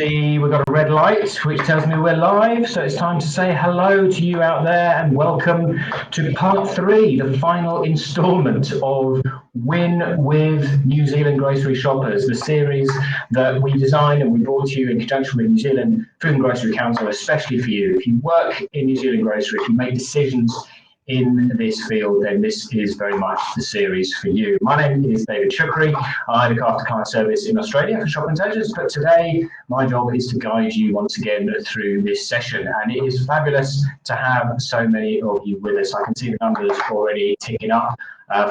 see we've got a red light, which tells me we're live. So it's time to say hello to you out there and welcome to part 3, the final instalment of Win with New Zealand Grocery Shoppers, the series that we designed and we brought to you in conjunction with New Zealand Food and Grocery Council, especially for you. If you work in New Zealand grocery, if you make decisions in this field, then this is very much the series for you. My name is David Chukri. I look after client service in Australia for Shop Intelligence, but today my job is to guide you once again through this session, and it is fabulous to have so many of you with us. I can see the numbers already ticking up.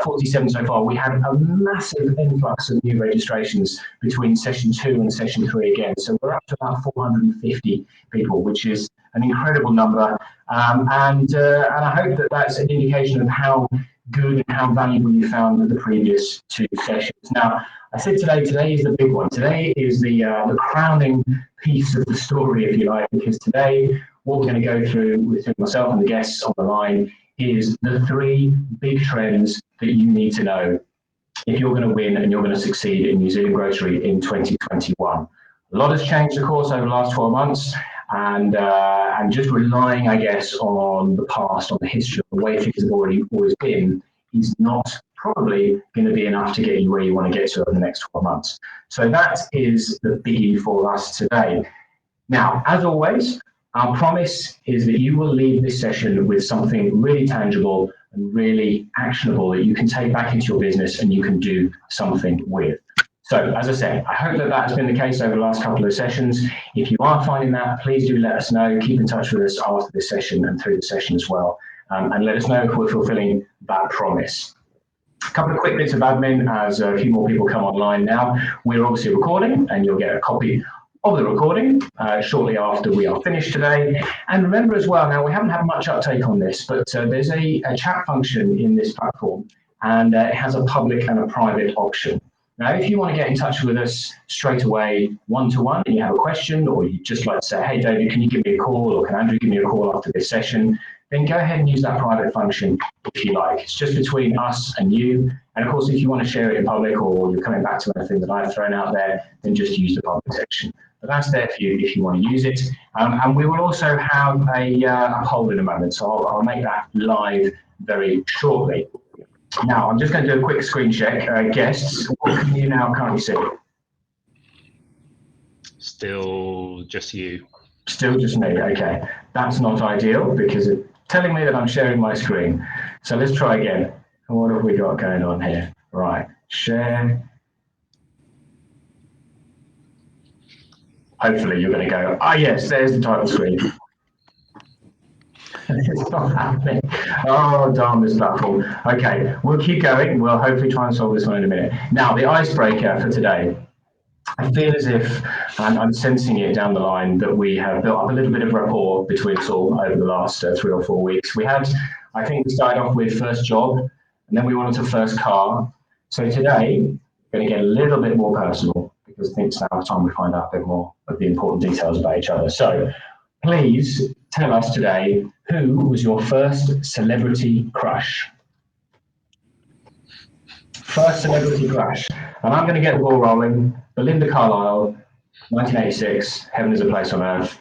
47 so far. We had a massive influx of new registrations between session 2 and session 3 again. So we're up to about 450 people, which is an incredible number. And I hope that that's an indication of how good and how valuable you found the previous 2 sessions. Now, I said today is the big one. Today is the crowning piece of the story, if you like, because today what we're going to go through with myself and the guests on the line is the 3 big trends that you need to know if you're going to win and you're going to succeed in New Zealand grocery in 2021. A lot has changed, of course, over the last 12 months, and just relying, I guess, on the past, on the history, on the way things have always been, is not probably going to be enough to get you where you want to get to over the next 12 months. So that is the biggie for us today. Now, as always, our promise is that you will leave this session with something really tangible and really actionable that you can take back into your business and you can do something with. So, as I said, I hope that that's been the case over the last couple of sessions. If you are finding that, please do let us know. Keep in touch with us after this session and through the session as well. And let us know if we're fulfilling that promise. A couple of quick bits of admin as a few more people come online now. We're obviously recording and you'll get a copy of the recording shortly after we are finished today. And remember as well, now we haven't had much uptake on this, but there's a chat function in this platform, and it has a public and a private option. Now, if you want to get in touch with us straight away, one-to-one, and you have a question, or you just like to say, hey, David, can you give me a call, or can Andrew give me a call after this session, then go ahead and use that private function if you like. It's just between us and you. And of course, if you want to share it in public or you're coming back to anything that I've thrown out there, then just use the public section. But that's there for you if you want to use it. And we will also have a poll in a moment, so I'll make that live very shortly. Now, I'm just going to do a quick screen check. Guests, what can you now currently see? Still just you. Still just me, okay. That's not ideal because it's telling me that I'm sharing my screen. So let's try again. What have we got going on here? Right, share. Hopefully you're going to go, ah, yes, there's the title screen. It's not happening. Oh, darn this platform. Okay, we'll keep going. We'll hopefully try and solve this one in a minute. Now, the icebreaker for today. I feel as if, and I'm sensing it down the line, that we have built up a little bit of rapport between us all over the last 3 or 4 weeks. I think we started off with first job, and then we went on to first car. So today, we're going to get a little bit more personal, because I think it's now time we find out a bit more of the important details about each other. So please tell us today, who was your first celebrity crush? First celebrity crush. And I'm going to get the ball rolling. Belinda Carlisle, 1986, Heaven is a Place on Earth.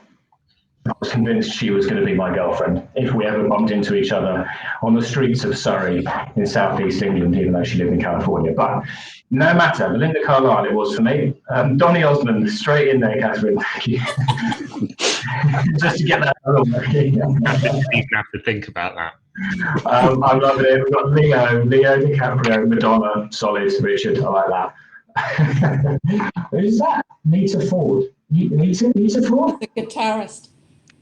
I was convinced she was going to be my girlfriend if we ever bumped into each other on the streets of Surrey in southeast England, even though she lived in California. But no matter, Belinda Carlisle it was for me. Donny Osmond, straight in there, Catherine. Thank you. Just to get that wrong. You even have to think about that. I'm loving it. We've got Leo DiCaprio, Madonna, solid, Richard, I like that. Who's that? Nita Ford. Nita Ford? The guitarist.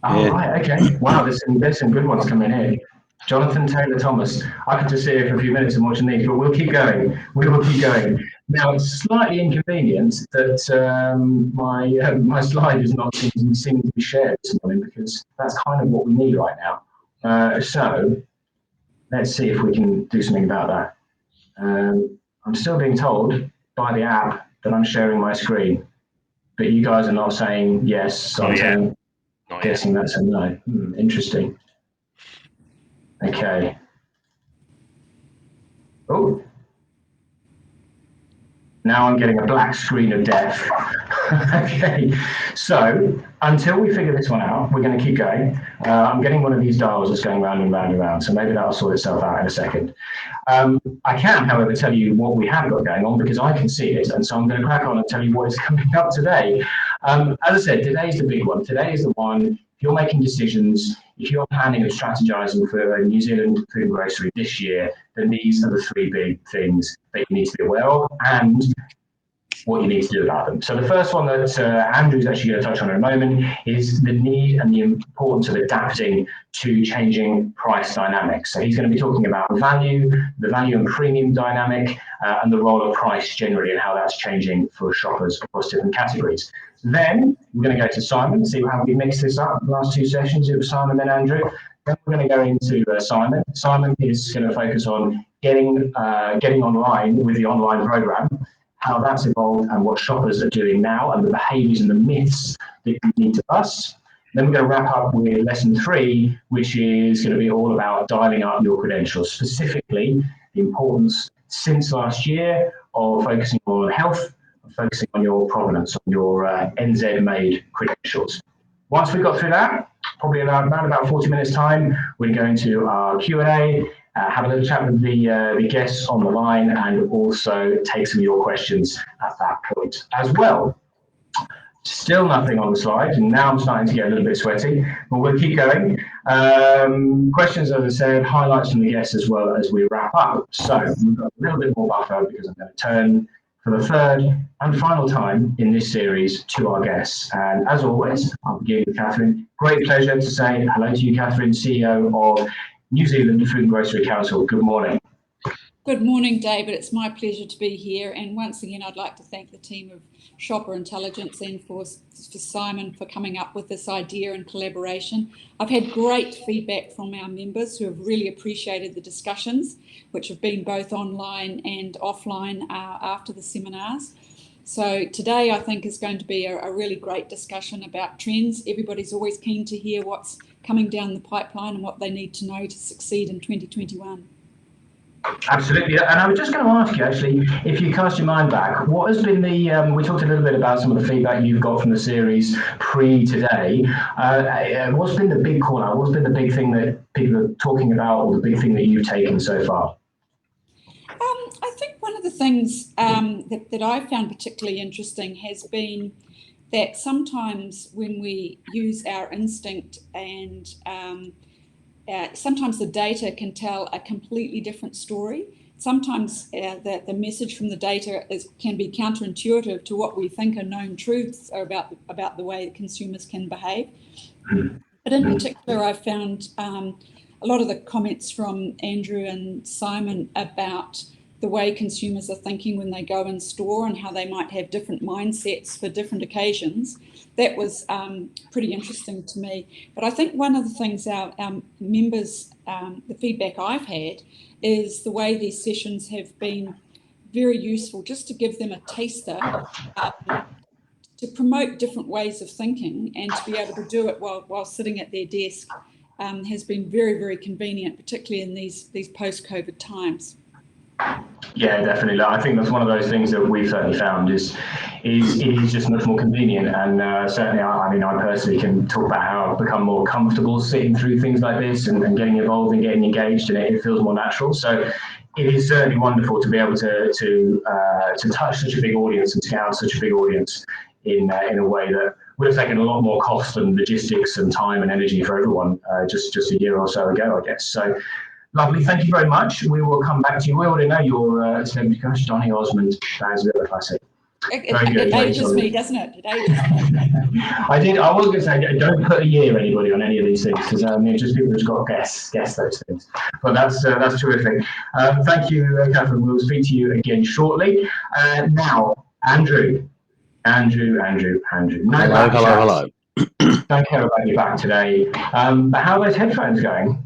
Oh, yeah. Right, okay. Wow, there's some good ones coming here. Jonathan Taylor Thomas. I could just sit here for a few minutes and watch these, but we'll keep going. We will keep going. Now, it's slightly inconvenient that my slide is not seeming to be shared this morning, because that's kind of what we need right now. So let's see if we can do something about that. I'm still being told by the app that I'm sharing my screen, but you guys are not saying yes, so I'm guessing that's a no. Interesting. Okay. Oh. Now I'm getting a black screen of death. Okay, so until we figure this one out, we're going to keep going. I'm getting one of these dials that's going round and round and round, so maybe that'll sort itself out in a second. I can, however, tell you what we have got going on because I can see it, and so I'm going to crack on and tell you what is coming up today. As I said, today is the big one. Today is the one, if you're making decisions, if you're planning and strategizing for New Zealand food and grocery this year, then these are the three big things that you need to be aware of and what you need to do about them. So the first one that Andrew's actually going to touch on in a moment is the need and the importance of adapting to changing price dynamics. So he's going to be talking about value, the value and premium dynamic, and the role of price generally and how that's changing for shoppers across different categories. Then we're going to go to Simon, see how we mix this up. The last two sessions, it was Simon, then Andrew. Then we're going to go into Simon. Simon is going to focus on getting online with the online program, how that's evolved and what shoppers are doing now and the behaviours and the myths that you need to bust. Then we're going to wrap up with lesson 3, which is going to be all about dialing up your credentials, specifically the importance since last year of focusing on health, focusing on your provenance, on your NZ-made credentials. Once we've got through that, probably around about 40 minutes time, we're going to go into our Q&A, have a little chat with the guests on the line and also take some of your questions at that point as well. Still nothing on the slide, and now I'm starting to get a little bit sweaty, but we'll keep going. Questions, as I said, highlights from the guests as well as we wrap up. So we've got a little bit more buffer because I'm going to turn for the third and final time in this series to our guests. And as always, I'll begin with Catherine. Great pleasure to say hello to you, Catherine, CEO of New Zealand Food and Grocery Council. Good morning. Good morning, David. It's my pleasure to be here. And once again, I'd like to thank the team of Shopper Intelligence and for Simon for coming up with this idea and collaboration. I've had great feedback from our members who have really appreciated the discussions, which have been both online and offline after the seminars. So today I think is going to be a really great discussion about trends. Everybody's always keen to hear what's coming down the pipeline and what they need to know to succeed in 2021. Absolutely, and I was just going to ask you actually, if you cast your mind back, what has been the, we talked a little bit about some of the feedback you've got from the series pre-today, what's been the big call out, what's been the big thing that people are talking about or the big thing that you've taken so far? I think one of the things that I've found particularly interesting has been that sometimes when we use our instinct and sometimes the data can tell a completely different story. Sometimes the message from the data can be counterintuitive to what we think are known truths about the way that consumers can behave. But in particular, I found a lot of the comments from Andrew and Simon about the way consumers are thinking when they go in store and how they might have different mindsets for different occasions. That was pretty interesting to me. But I think one of the things our members, the feedback I've had, is the way these sessions have been very useful just to give them a taster, to promote different ways of thinking and to be able to do it while sitting at their desk has been very, very convenient, particularly in these post-COVID times. Yeah, definitely. I think that's one of those things that we've certainly found is it is just much more convenient. And certainly, I mean, I personally can talk about how I've become more comfortable sitting through things like this and getting involved and getting engaged, and it feels more natural. So it is certainly wonderful to be able to touch such a big audience and to get out such a big audience in a way that would have taken a lot more cost and logistics and time and energy for everyone just a year or so ago, I guess. So. Lovely, thank you very much. We will come back to you. We already know your celebrity crush, Donny Osmond. That's a bit of a classic. It ages me, doesn't it? It ages me. I was going to say, don't put a year anybody on any of these things because just people who've got to guess those things. But that's terrific. Thank you, Catherine. We'll speak to you again shortly. Now, Andrew. No, hello. Don't care about your back today. But how are those headphones going?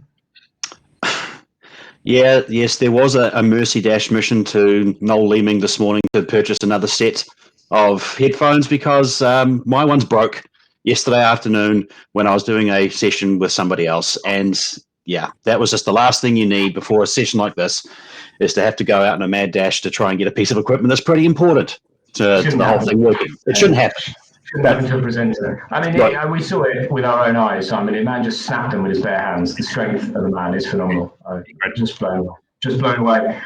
Yes, there was a Mercy Dash mission to Noel Leeming this morning to purchase another set of headphones because my one's broke yesterday afternoon when I was doing a session with somebody else. And yeah, that was just the last thing you need before a session like this is to have to go out in a mad dash to try and get a piece of equipment that's pretty important. to the whole thing working. It shouldn't happen. Shouldn't happen to a presenter. I mean, Right. we saw it with our own eyes, Simon. The man just snapped them with his bare hands. The strength of the man is phenomenal. Just blown away.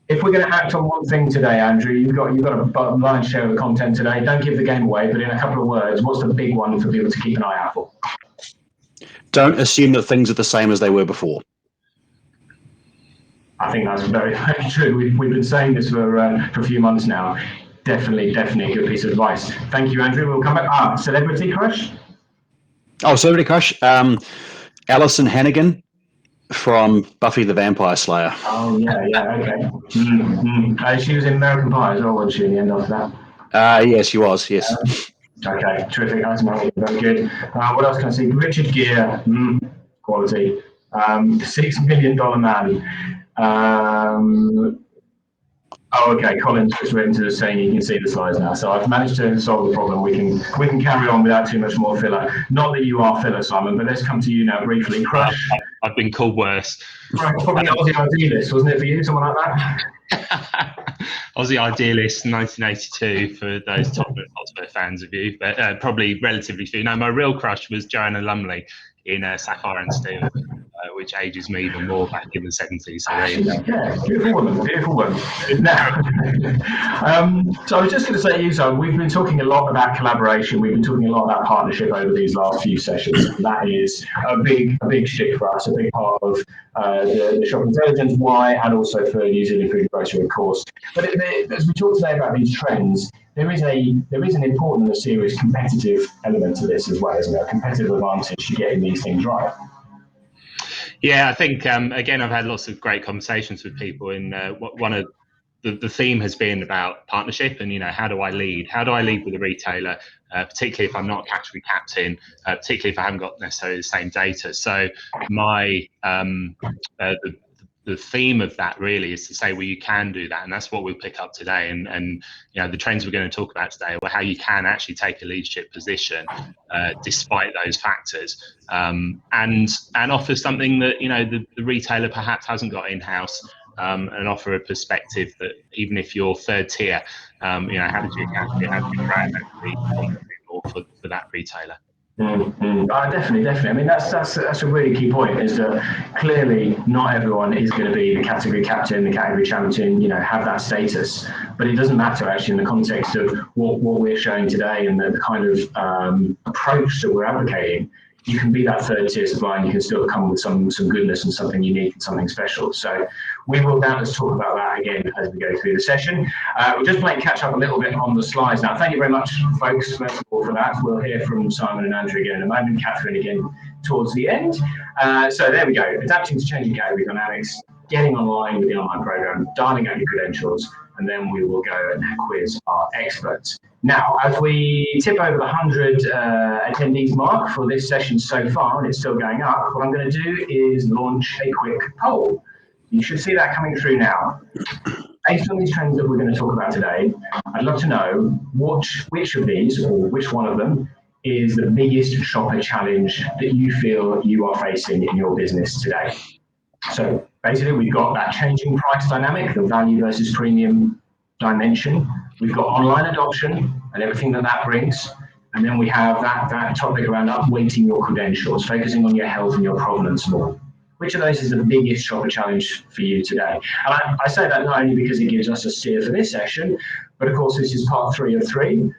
If we're going to act on one thing today, Andrew, you've got a lion's share of the content today. Don't give the game away, but in a couple of words, what's the big one for people to keep an eye out for? Don't assume that things are the same as they were before. I think that's very, very true. We've been saying this for a few months now. Definitely a good piece of advice. Thank you, Andrew. We'll come back. Celebrity crush? Oh, celebrity crush. Alison Hannigan from Buffy the Vampire Slayer. Oh, yeah, okay. She was in American Pie as well, wasn't she, in the end of that? Yes, she was, yes. Okay, terrific. That's very good. What else can I see? Richard Gere, quality. $6 Million Man. Okay. Colin's just written to us saying you can see the slides now. So I've managed to solve the problem. We can carry on without too much more filler. Not that you are filler, Simon, but let's come to you now briefly. Crush. I've been called worse. Probably Aussie Idealist, wasn't it for you? Someone like that? Aussie Idealist, 1982 for those Tottenham Hotspur fans of you, but probably relatively few. No, my real crush was Joanna Lumley in Sapphire and Steel, which ages me even more back in the 70s. So there you go. Yeah, beautiful one. Now, so I was just going to say to you, Simon, we've been talking a lot about collaboration. We've been talking a lot about partnership over these last few sessions. That is a big shift for us, a big part of the Shop Intelligence why, and also for New Zealand Food Grocery, of course. But as we talk today about these trends, there is an important and serious competitive element to this as well, isn't there? A competitive advantage to getting these things right. Yeah, I think, again, I've had lots of great conversations with people, and one of the theme has been about partnership and, how do I lead? How do I lead with a retailer, particularly if I'm not a category captain, particularly if I haven't got necessarily the same data. So my the theme of that really is to say, well, you can do that. And that's what we'll pick up today. And the trends we're going to talk about today are how you can actually take a leadership position despite those factors, and offer something that, the retailer perhaps hasn't got in-house, and offer a perspective that even if you're third tier, how did you brand actually more for that retailer? Definitely. I mean, that's a really key point, is that clearly not everyone is going to be the category captain, the category champion, have that status. But it doesn't matter actually in the context of what we're showing today and the kind of approach that we're advocating. You can be that third tier supplier and you can still come with some goodness and something unique and something special. So we will doubtless talk about that again as we go through the session. We'll just play catch up a little bit on the slides now. Thank you very much, folks, first of all, for that. We'll hear from Simon and Andrew again in a moment, Catherine again towards the end. So there we go. Adapting to changing category dynamics, getting online with the online program, dialing out your credentials, and then we will go and quiz our experts. Now, as we tip over the 100 attendees mark for this session so far, and it's still going up, what I'm going to do is launch a quick poll. You should see that coming through now. Based on these trends that we're going to talk about today, I'd love to know which of these, or which one of them, is the biggest shopper challenge that you feel you are facing in your business today. So basically, we've got that changing price dynamic, the value versus premium dimension. We've got online adoption and everything that brings. And then we have that topic around upweighting your credentials, focusing on your health and your provenance more. Which of those is the biggest shopper challenge for you today? And I say that not only because it gives us a steer for this session, but of course this is part 3 of 3.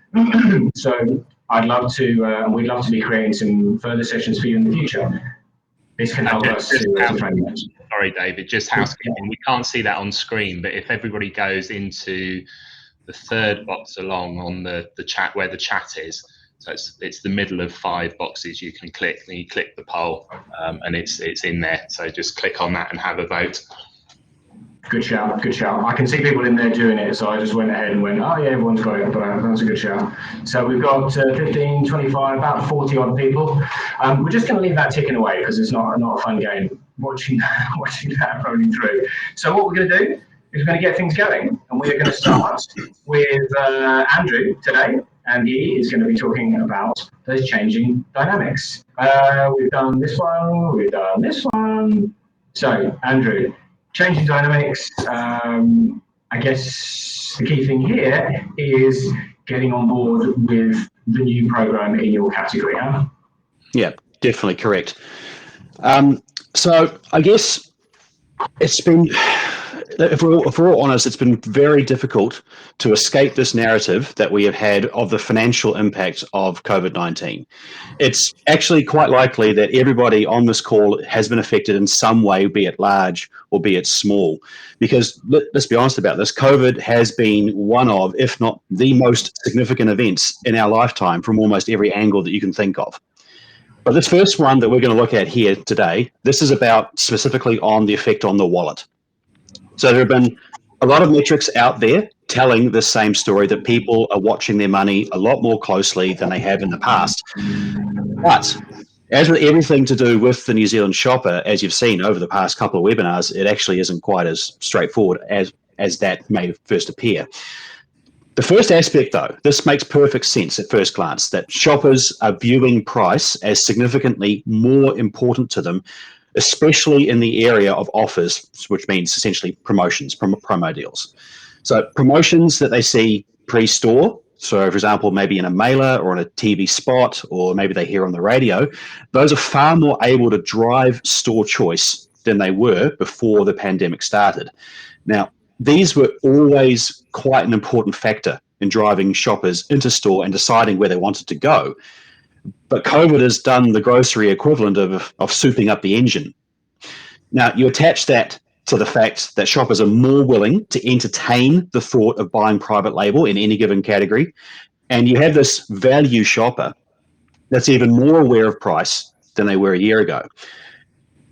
So I'd love to, and we'd love to be creating some further sessions for you in the future. This can help us to train that. Sorry, David, just housekeeping. We can't see that on screen, but if everybody goes into the third box along on the chat, where the chat is, so it's the middle of 5 boxes you can click, then you click the poll, and it's in there. So just click on that and have a vote. Good shout. I can see people in there doing it, so I just went ahead and went, oh yeah, everyone's got it, but that's a good shout. So we've got 15, 25, about 40 odd people. We're just going to leave that ticking away because it's not a fun game watching that rolling through. So what we're going to do is we're going to get things going, and we're going to start with Andrew today, and he is going to be talking about those changing dynamics. We've done this one, So Andrew, changing dynamics, I guess the key thing here is getting on board with the new program in your category, huh? Yeah, definitely correct. So I guess it's been, if we're all honest, it's been very difficult to escape this narrative that we have had of the financial impact of COVID-19. It's actually quite likely that everybody on this call has been affected in some way, be it large or be it small. Because let's be honest about this, COVID has been one of, if not the most significant events in our lifetime from almost every angle that you can think of. But this first one that we're going to look at here today, this is about specifically on the effect on the wallet. So there have been a lot of metrics out there telling the same story, that people are watching their money a lot more closely than they have in the past. But as with everything to do with the New Zealand shopper, as you've seen over the past couple of webinars, it actually isn't quite as straightforward as that may first appear. The first aspect, though, this makes perfect sense at first glance, that shoppers are viewing price as significantly more important to them, especially in the area of offers, which means essentially promotions, promo deals. So promotions that they see pre-store, so for example, maybe in a mailer or on a TV spot, or maybe they hear on the radio, those are far more able to drive store choice than they were before the pandemic started. Now, these were always quite an important factor in driving shoppers into store and deciding where they wanted to go. But COVID has done the grocery equivalent of souping up the engine. Now, you attach that to the fact that shoppers are more willing to entertain the thought of buying private label in any given category, and you have this value shopper that's even more aware of price than they were a year ago.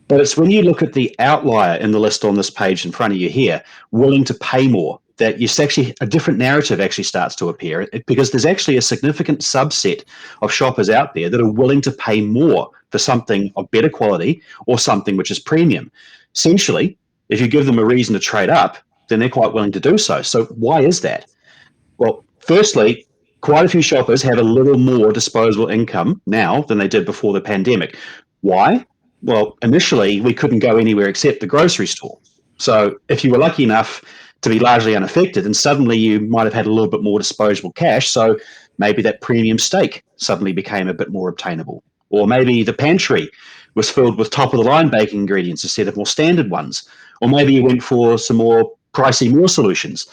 But it's when you look at the outlier in the list on this page in front of you here, willing to pay more, that you actually a different narrative actually starts to appear, because there's actually a significant subset of shoppers out there that are willing to pay more for something of better quality or something which is premium. Essentially, if you give them a reason to trade up, then they're quite willing to do so. So why is that? Well, firstly, quite a few shoppers have a little more disposable income now than they did before the pandemic. Why? Well, initially, we couldn't go anywhere except the grocery store. So if you were lucky enough to be largely unaffected, and suddenly you might have had a little bit more disposable cash, so maybe that premium steak suddenly became a bit more obtainable. Or maybe the pantry was filled with top-of-the-line baking ingredients instead of more standard ones. Or maybe you went for some more pricey meal solutions.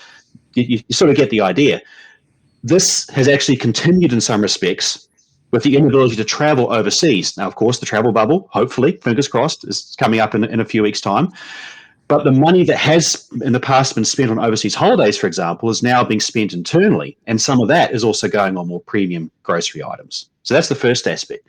You sort of get the idea. This has actually continued in some respects with the inability to travel overseas. Now, of course, the travel bubble, hopefully, fingers crossed, is coming up in a few weeks' time. But the money that has in the past been spent on overseas holidays, for example, is now being spent internally. And some of that is also going on more premium grocery items. So that's the first aspect.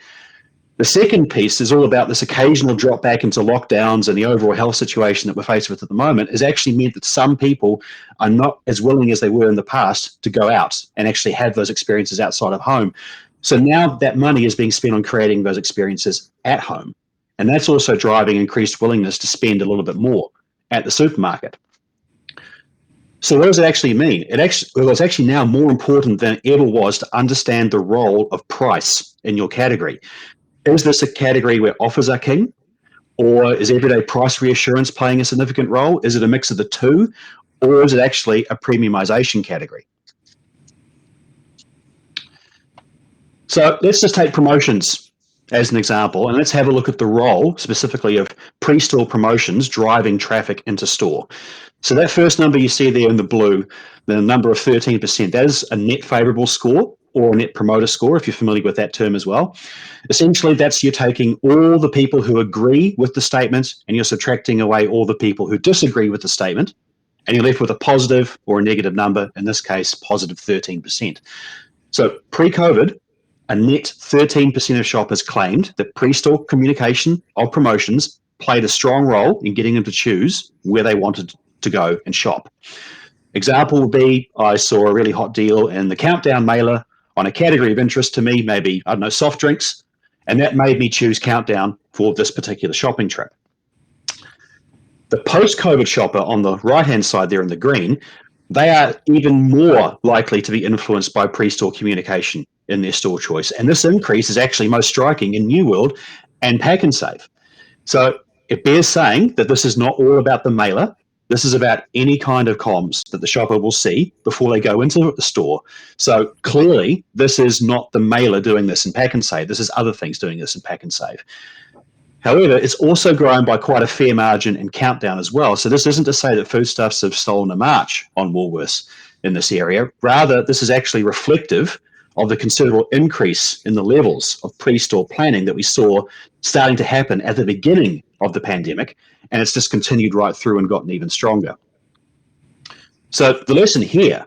The second piece is all about this occasional drop back into lockdowns, and the overall health situation that we're faced with at the moment has actually meant that some people are not as willing as they were in the past to go out and actually have those experiences outside of home. So now that money is being spent on creating those experiences at home. And that's also driving increased willingness to spend a little bit more at the supermarket. So what does it actually mean? It's actually now more important than it ever was to understand the role of price in your category. Is this a category where offers are king? Or is everyday price reassurance playing a significant role? Is it a mix of the two? Or is it actually a premiumization category? So let's just take promotions as an example, and let's have a look at the role specifically of pre-store promotions driving traffic into store. So that first number you see there in the blue, the number of 13%, that is a net favorable score, or a net promoter score, if you're familiar with that term as well. Essentially, that's you're taking all the people who agree with the statement and you're subtracting away all the people who disagree with the statement, and you're left with a positive or a negative number, in this case, positive 13%. So pre-COVID, a net 13% of shoppers claimed that pre-store communication of promotions played a strong role in getting them to choose where they wanted to go and shop. Example would be, I saw a really hot deal in the Countdown mailer on a category of interest to me, maybe, I don't know, soft drinks, and that made me choose Countdown for this particular shopping trip. The post-COVID shopper on the right-hand side there in the green, they are even more likely to be influenced by pre-store communication in their store choice. And this increase is actually most striking in New World and Pak'nSave. So it bears saying that this is not all about the mailer, This is about any kind of comms that the shopper will see before they go into the store. So clearly, this is not the mailer doing this in Pack and Save. This is other things doing this in Pack and Save. However, it's also grown by quite a fair margin in Countdown as well. So this isn't to say that Foodstuffs have stolen a march on Woolworths in this area. Rather, this is actually reflective of the considerable increase in the levels of pre-store planning that we saw starting to happen at the beginning of the pandemic, and it's just continued right through and gotten even stronger. So the lesson here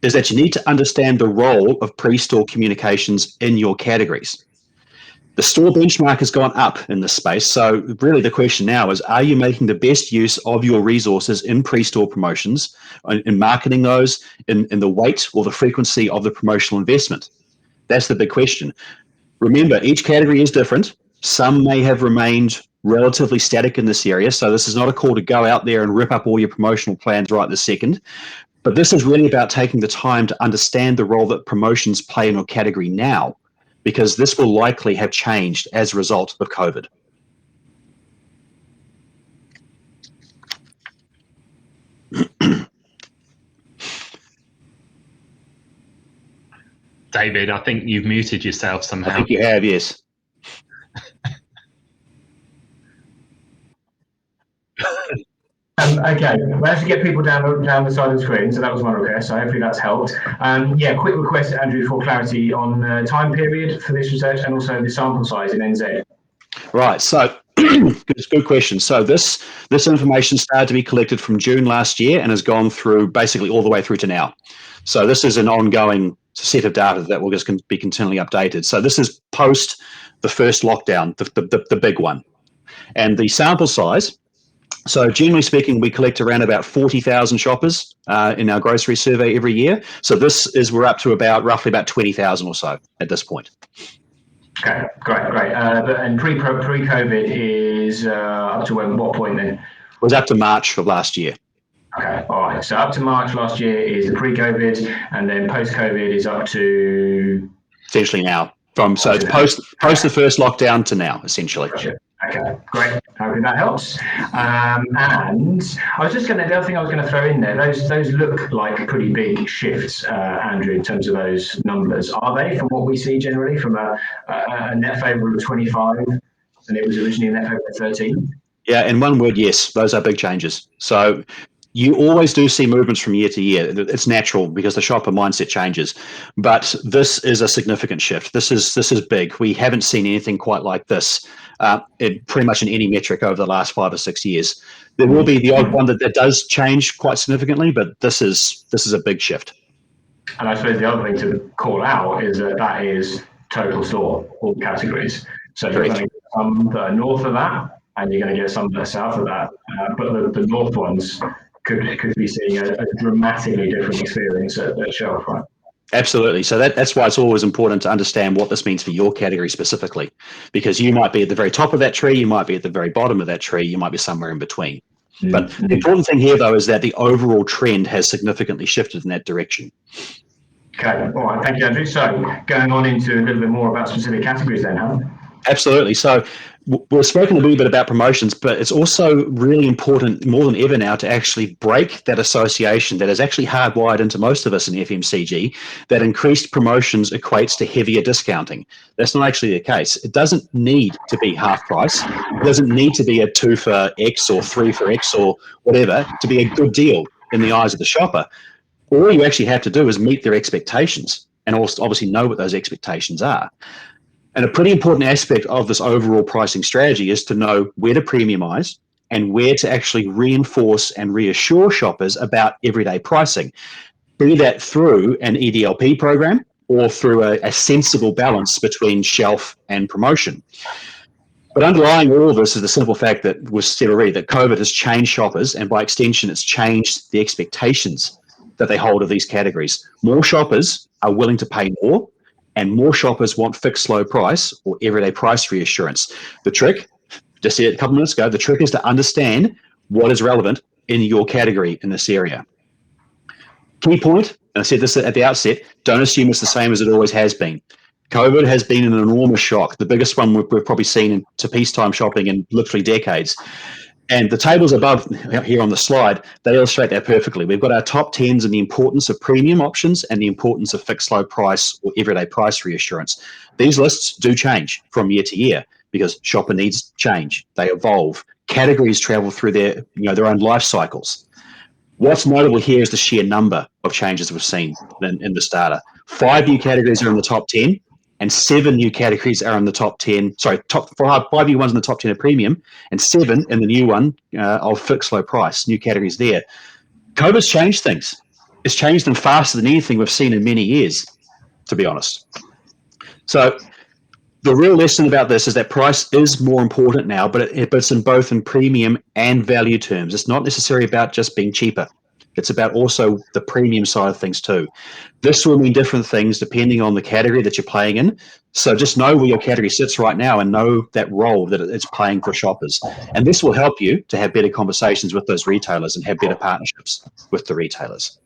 is that you need to understand the role of pre-store communications in your categories. The store benchmark has gone up in this space, so really the question now is, are you making the best use of your resources in pre-store promotions, in marketing those, in the weight or the frequency of the promotional investment? That's the big question. Remember, each category is different. Some may have remained relatively static in this area, so this is not a call to go out there and rip up all your promotional plans right this second, but this is really about taking the time to understand the role that promotions play in your category now, because this will likely have changed as a result of COVID. David, I think you've muted yourself somehow. I think you have, yes. Okay, we managed to get people down the side of the screen, so that was my request, so hopefully that's helped. Yeah, quick request, Andrew, for clarity on time period for this research and also the sample size in NZ. Right, so it's a good question. So this information started to be collected from June last year and has gone through basically all the way through to now. So this is an ongoing set of data that will just be continually updated. So this is post the first lockdown, the big one. And the sample size, so generally speaking, we collect around about 40,000 shoppers in our grocery survey every year. So we're up to roughly about 20,000 or so at this point. Okay, great. And pre-COVID is up to what point then? It was up to March of last year. Okay, all right. So up to March last year is the pre-COVID, and then post-COVID is up to essentially now. It's post the first lockdown to now, essentially. Gotcha. Okay, great. Hopefully that helps. And I was just the other thing I was going to throw in there, those look like pretty big shifts, Andrew, in terms of those numbers. Are they, from what we see generally, from a net favourable of 25, and it was originally a net favourable of 13? Yeah, in one word, yes, those are big changes. So you always do see movements from year to year. It's natural because the shopper mindset changes, but this is a significant shift. This is big. We haven't seen anything quite like this pretty much in any metric over the last 5 or 6 years. There will be the odd one that does change quite significantly, but this is a big shift. And I suppose the other thing to call out is that is total store, all categories. So you're going to get some that are north of that, and you're going to get some that are south of that. But the north ones could be seeing a dramatically different experience at shelf, right? Absolutely. So that's why it's always important to understand what this means for your category specifically, because you might be at the very top of that tree, you might be at the very bottom of that tree, you might be somewhere in between. Mm-hmm. But the important thing here, though, is that the overall trend has significantly shifted in that direction. Okay. All right. Thank you, Andrew. So going on into a little bit more about specific categories then, huh? Absolutely. So we've spoken a little bit about promotions, but it's also really important more than ever now to actually break that association that is actually hardwired into most of us in FMCG, that increased promotions equates to heavier discounting. That's not actually the case. It doesn't need to be half price. It doesn't need to be a 2 for X or 3 for X or whatever to be a good deal in the eyes of the shopper. All you actually have to do is meet their expectations and also obviously know what those expectations are. And a pretty important aspect of this overall pricing strategy is to know where to premiumize and where to actually reinforce and reassure shoppers about everyday pricing, be that through an EDLP program or through a sensible balance between shelf and promotion. But underlying all of this is the simple fact that was said already, that COVID has changed shoppers, and by extension, it's changed the expectations that they hold of these categories. More shoppers are willing to pay more, and more shoppers want fixed low price or everyday price reassurance. The trick, just said it a couple minutes ago, the trick is to understand what is relevant in your category in this area. Key point, and I said this at the outset, don't assume it's the same as it always has been. COVID has been an enormous shock, the biggest one we've probably seen into peacetime shopping in literally decades. And the tables above here on the slide, they illustrate that perfectly. We've got our top 10s and the importance of premium options and the importance of fixed low price or everyday price reassurance. These lists do change from year to year because shopper needs change. They evolve. Categories travel through their own life cycles. What's notable here is the sheer number of changes we've seen in this data. 5 new categories are in the top 10, and 7 new categories are in the top 10. Sorry, top 5 new ones in the top 10 of premium, and 7 in the new one of fixed low price, new categories there. COVID's changed things. It's changed them faster than anything we've seen in many years, to be honest. So the real lesson about this is that price is more important now, but it's in both in premium and value terms. It's not necessarily about just being cheaper. It's about also the premium side of things too. This will mean different things depending on the category that you're playing in. So just know where your category sits right now and know that role that it's playing for shoppers. And this will help you to have better conversations with those retailers and have better partnerships with the retailers.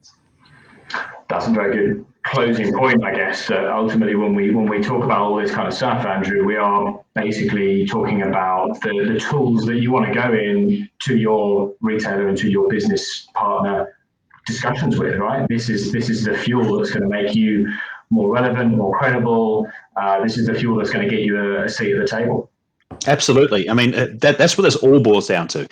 That's a very good closing point, I guess. Ultimately, when we talk about all this kind of stuff, Andrew, we are basically talking about the tools that you want to go in to your retailer and to your business partner discussions with, right? This is the fuel that's going to make you more relevant, more credible. This is the fuel that's going to get you a seat at the table. Absolutely. I mean, that's what this all boils down to.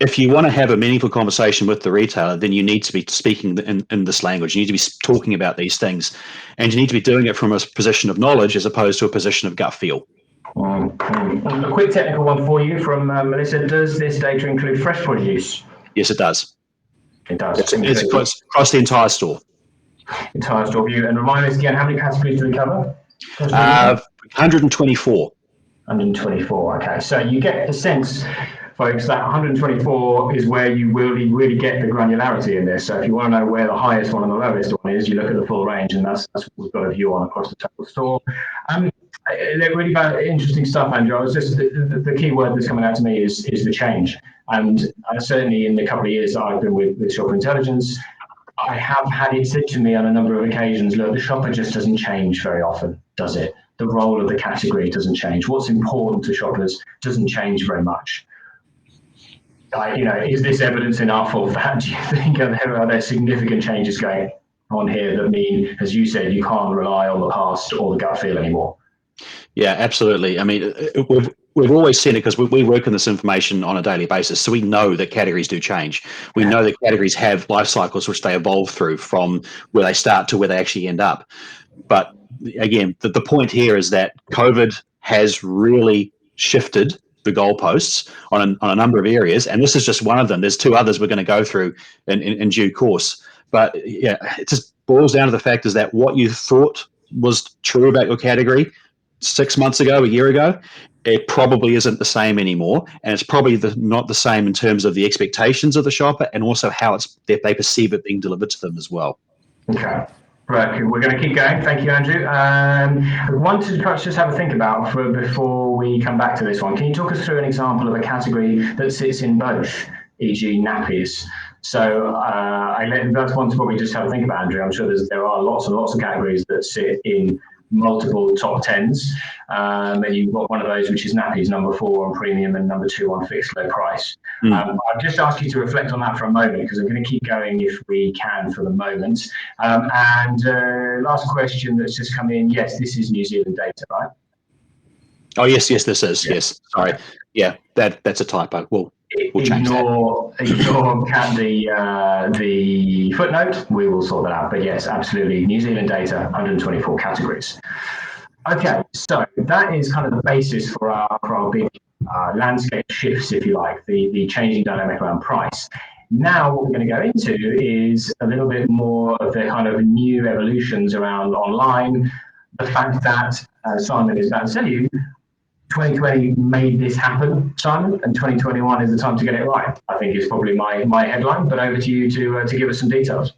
If you want to have a meaningful conversation with the retailer, then you need to be speaking in this language. You need to be talking about these things, and you need to be doing it from a position of knowledge as opposed to a position of gut feel. A quick technical one for you from Melissa. Does this data include fresh produce? Yes, it does. It does. It's across the entire store. Entire store view. And remind us again, how many categories do we cover? 124. 124. Okay, so you get the sense, folks, that 124 is where you really get the granularity in this. So if you want to know where the highest one and the lowest one is, you look at the full range, and that's what we've got a view on across the total store. Really interesting stuff, Andrew. I was just the key word that's coming out to me is the change. And certainly in the couple of years that I've been with Shopper Intelligence, I have had it said to me on a number of occasions, look, the shopper just doesn't change very often, does it? The role of the category doesn't change. What's important to shoppers doesn't change very much. Is this evidence enough of that? Do you think are there significant changes going on here that mean, as you said, you can't rely on the past or the gut feel anymore? Yeah, absolutely. I mean, we've always seen it because we work in this information on a daily basis, so we know that categories do change. We know that categories have life cycles which they evolve through from where they start to where they actually end up. But again, the point here is that COVID has really shifted the goalposts on a number of areas, and this is just one of them. There's 2 others we're going to go through in due course. But yeah, it just boils down to the fact is that what you thought was true about your category 6 months ago, a year ago, it probably isn't the same anymore, and it's probably not the same in terms of the expectations of the shopper and also how they perceive it being delivered to them as well. Okay. Right, we're going to keep going. Thank you, Andrew. I wanted to perhaps just have a think about before we come back to this one. Can you talk us through an example of a category that sits in both, e.g. nappies? So that's one to probably just have a think about, Andrew. I'm sure there are lots and lots of categories that sit in multiple top 10s, and you've got one of those which is nappies, number 4 on premium and number 2 on fixed low price. I'll just ask you to reflect on that for a moment because I'm going to keep going if we can for the moment. And last question that's just come in, yes, this is New Zealand data, right? Oh yes, this is, yes. Sorry. Yeah, that's a typo. We'll change that. Ignore the footnote. We will sort that out. But yes, absolutely. New Zealand data, 124 categories. Okay, so that is kind of the basis for our big landscape shifts, if you like, the changing dynamic around price. Now what we're going to go into is a little bit more of the kind of new evolutions around online. The fact that Simon is about to tell you, 2020 made this happen, Simon, and 2021 is the time to get it right, I think is probably my headline. But over to you to give us some details.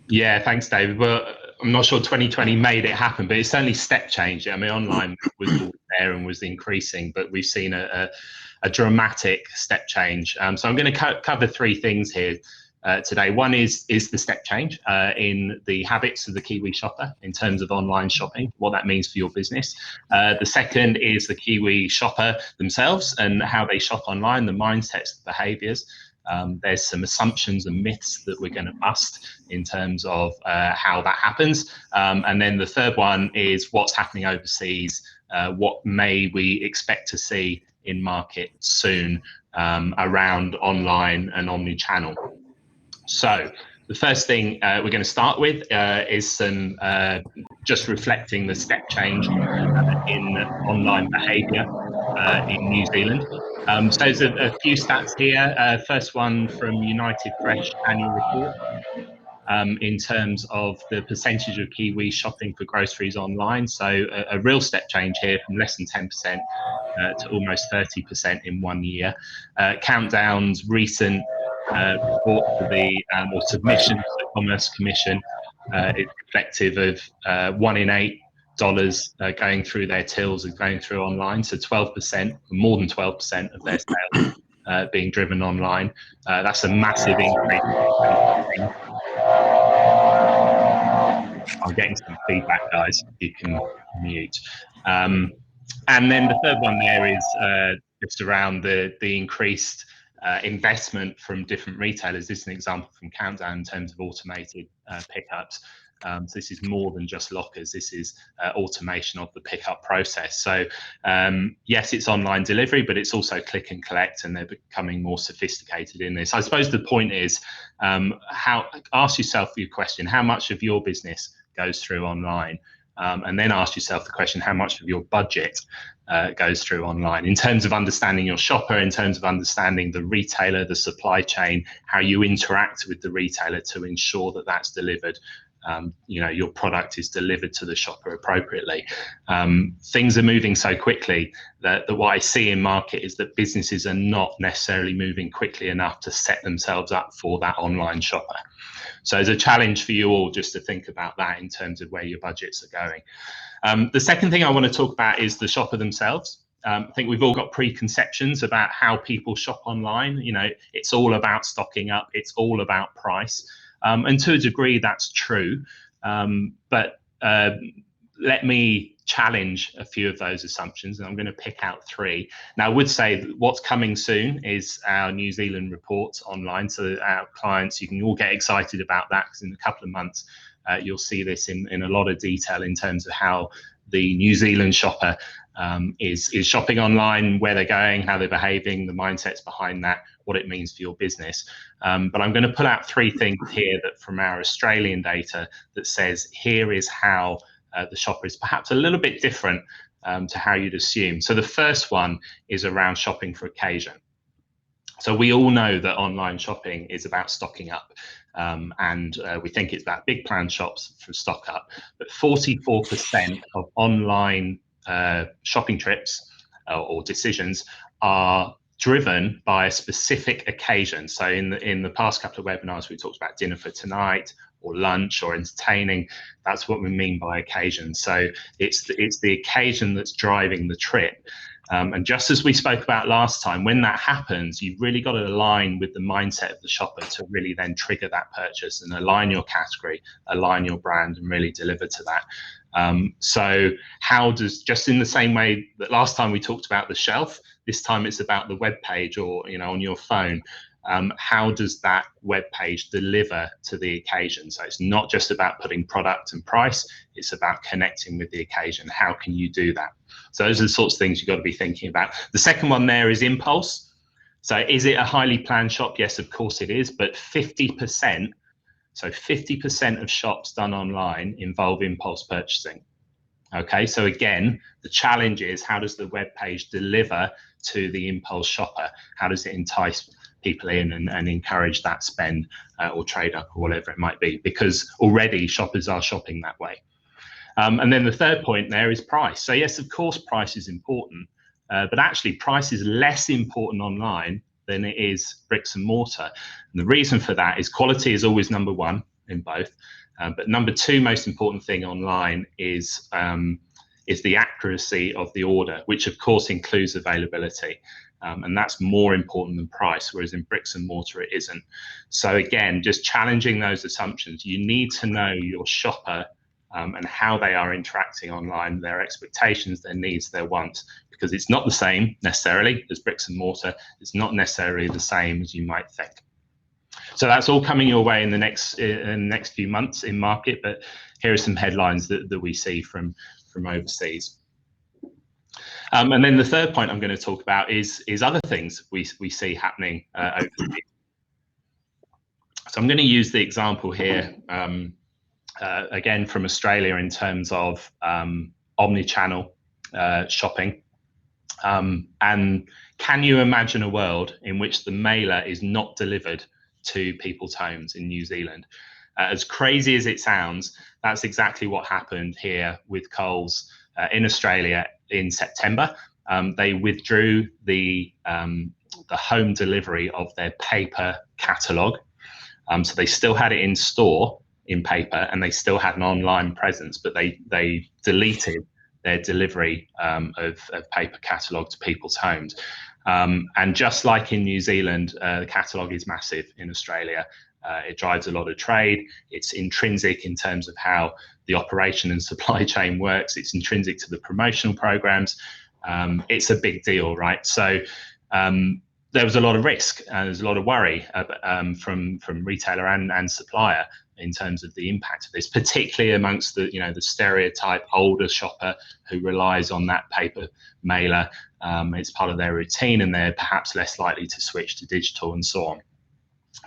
Yeah, thanks, David. Well, I'm not sure 2020 made it happen, but it's certainly step change. I mean, online was there and was increasing, but we've seen a dramatic step change. So I'm going to cover 3 things here. today. One is the step change in the habits of the Kiwi shopper in terms of online shopping, what that means for your business. The second is the Kiwi shopper themselves and how they shop online, the mindsets, the behaviours. There's some assumptions and myths that we're going to bust in terms of how that happens. And then the third one is what's happening overseas, what may we expect to see in market soon around online and omni-channel. So the first thing we're going to start with is some just reflecting the step change in online behaviour in New Zealand. So there's a few stats here. First one from United Fresh annual report in terms of the percentage of Kiwis shopping for groceries online. So a real step change here from less than 10% to almost 30% in 1 year. Countdown's recent report to the or submission to the Commerce Commission is reflective of 1 in 8 dollars going through their tills and going through online. So 12%, more than 12% of their sales being driven online. That's a massive increase. I'm getting some feedback, guys. You can mute. And then the third one there is just around the increased investment from different retailers. This is an example from Countdown in terms of automated pickups. So this is more than just lockers. This is automation of the pickup process. So yes, it's online delivery, but it's also click and collect, and they're becoming more sophisticated in this. I suppose the point is, ask yourself your question: how much of your business goes through online? And then ask yourself the question: how much of your budget goes through online? In terms of understanding your shopper, in terms of understanding the retailer, the supply chain, how you interact with the retailer to ensure that that's delivered. Your product is delivered to the shopper appropriately. Things are moving so quickly that what I see in market is that businesses are not necessarily moving quickly enough to set themselves up for that online shopper. So there's a challenge for you all just to think about that in terms of where your budgets are going. The second thing I want to talk about is the shopper themselves. I think we've all got preconceptions about how people shop online. It's all about stocking up. It's all about price. And to a degree, that's true. But let me challenge a few of those assumptions, and I'm going to pick out 3. Now, I would say that what's coming soon is our New Zealand reports online. So our clients, you can all get excited about that, because in a couple of months, you'll see this in a lot of detail in terms of how the New Zealand shopper is shopping online, where they're going, how they're behaving, the mindsets behind that, what it means for your business. But I'm going to pull out 3 things here that from our Australian data that says here is how the shopper is perhaps a little bit different to how you'd assume. So the first one is around shopping for occasion. So we all know that online shopping is about stocking up, and we think it's about big plan shops for stock up. But 44% of online shopping trips or decisions are driven by a specific occasion. So in the past couple of webinars, we talked about dinner for tonight or lunch or entertaining. That's what we mean by occasion. So it's the occasion that's driving the trip. And just as we spoke about last time, when that happens, you've really got to align with the mindset of the shopper to really then trigger that purchase and align your category, align your brand, and really deliver to that. So how does, just in the same way that last time we talked about the shelf, this time it's about the web page or on your phone. How does that web page deliver to the occasion? So it's not just about putting product and price, it's about connecting with the occasion. How can you do that? So those are the sorts of things you've got to be thinking about. The second one there is impulse. So is it a highly planned shop? Yes, of course it is, but 50%, so 50% of shops done online involve impulse purchasing. Okay, so again, the challenge is how does the web page deliver to the impulse shopper? How does it entice people in and encourage that spend or trade up or whatever it might be? Because already shoppers are shopping that way. And then the third point there is price. So yes, of course, price is important, but actually price is less important online than it is bricks and mortar. And the reason for that is quality is always number one in both. But number two most important thing online is is the accuracy of the order, which of course includes availability. And that's more important than price, whereas in bricks and mortar it isn't. So again, just challenging those assumptions. You need to know your shopper and how they are interacting online, their expectations, their needs, their wants, because it's not the same necessarily as bricks and mortar. It's not necessarily the same as you might think. So that's all coming your way in the next few months in market, but here are some headlines that we see from overseas. And then the third point I'm going to talk about is other things we see happening overseas. So I'm going to use the example here, again from Australia, in terms of omni-channel shopping. And can you imagine a world in which the mailer is not delivered to people's homes in New Zealand? As crazy as it sounds, that's exactly what happened here with Coles in Australia in September. They withdrew the home delivery of their paper catalogue. So they still had it in store in paper, and they still had an online presence, but they deleted their delivery of paper catalogue to people's homes. And just like in New Zealand, the catalogue is massive in Australia. It drives a lot of trade. It's intrinsic in terms of how the operation and supply chain works. It's intrinsic to the promotional programs. It's a big deal, right? So there was a lot of risk and there's a lot of worry from retailer and supplier in terms of the impact of this, particularly amongst the the stereotype older shopper who relies on that paper mailer. It's part of their routine, and they're perhaps less likely to switch to digital and so on.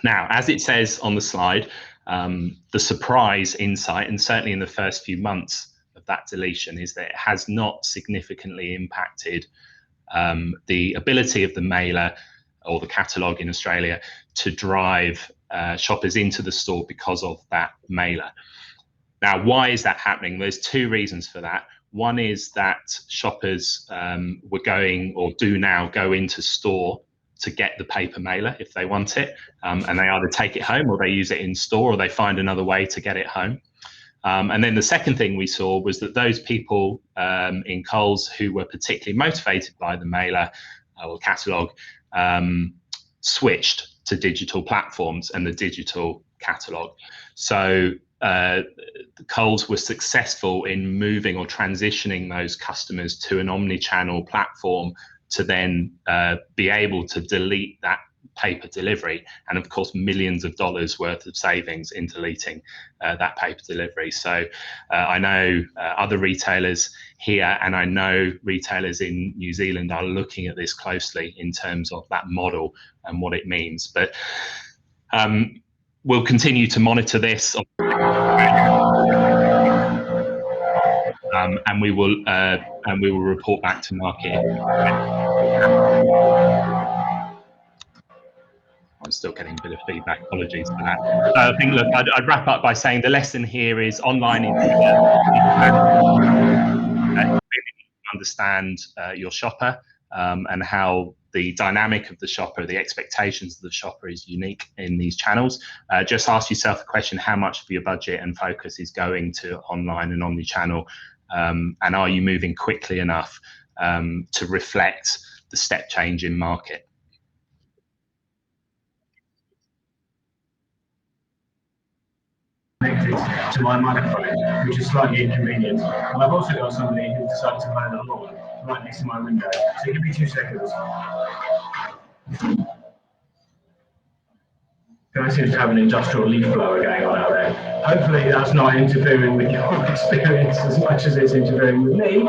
Now, as it says on the slide, the surprise insight, and certainly in the first few months of that deletion, is that it has not significantly impacted the ability of the mailer or the catalogue in Australia to drive shoppers into the store because of that mailer. Now, why is that happening? There's two reasons for that. One is that shoppers were going, or do now go into store to get the paper mailer if they want it, and they either take it home or they use it in store, or they find another way to get it home. And then the second thing we saw was that those people in Coles who were particularly motivated by the mailer or catalogue switched to digital platforms and the digital catalogue. So Coles was successful in moving or transitioning those customers to an omni-channel platform to then be able to delete that paper delivery, and of course millions of dollars worth of savings in deleting that paper delivery. So I know other retailers here, and I know retailers in New Zealand are looking at this closely in terms of that model and what it means. But we'll continue to monitor this, and we will report back to market. I'm still getting a bit of feedback. Apologies for that. I think, look, I'd wrap up by saying the lesson here is online is understand your shopper and how the dynamic of the shopper, the expectations of the shopper is unique in these channels. Just ask yourself the question, how much of your budget and focus is going to online and omni-channel, and are you moving quickly enough to reflect the step change in market? Connected to my microphone, which is slightly inconvenient. And I've also got somebody who decided to mow the lawn right next to my window. So give me 2 seconds. Guy seems to have an industrial leaf blower going on out there. Hopefully that's not interfering with your experience as much as it's interfering with me.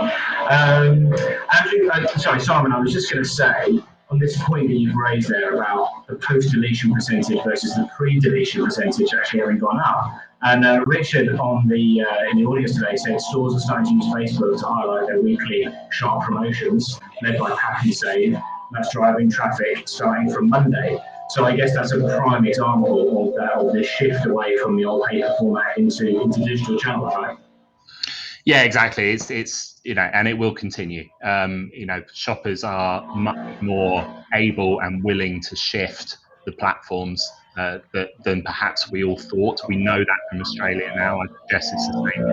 Andrew, sorry, Simon, I was just going to say, on this point that you've raised there about the post-deletion percentage versus the pre-deletion percentage actually having gone up. And Richard on the in the audience today said stores are starting to use Facebook to highlight their weekly sharp promotions led by Pack and Save. That's driving traffic starting from Monday. So I guess that's a prime example of this shift away from the old paper format into digital channels, right? Yeah, exactly. It's and it will continue. Shoppers are much more able and willing to shift the platforms than perhaps we all thought. We know that from Australia now. I guess it's the same.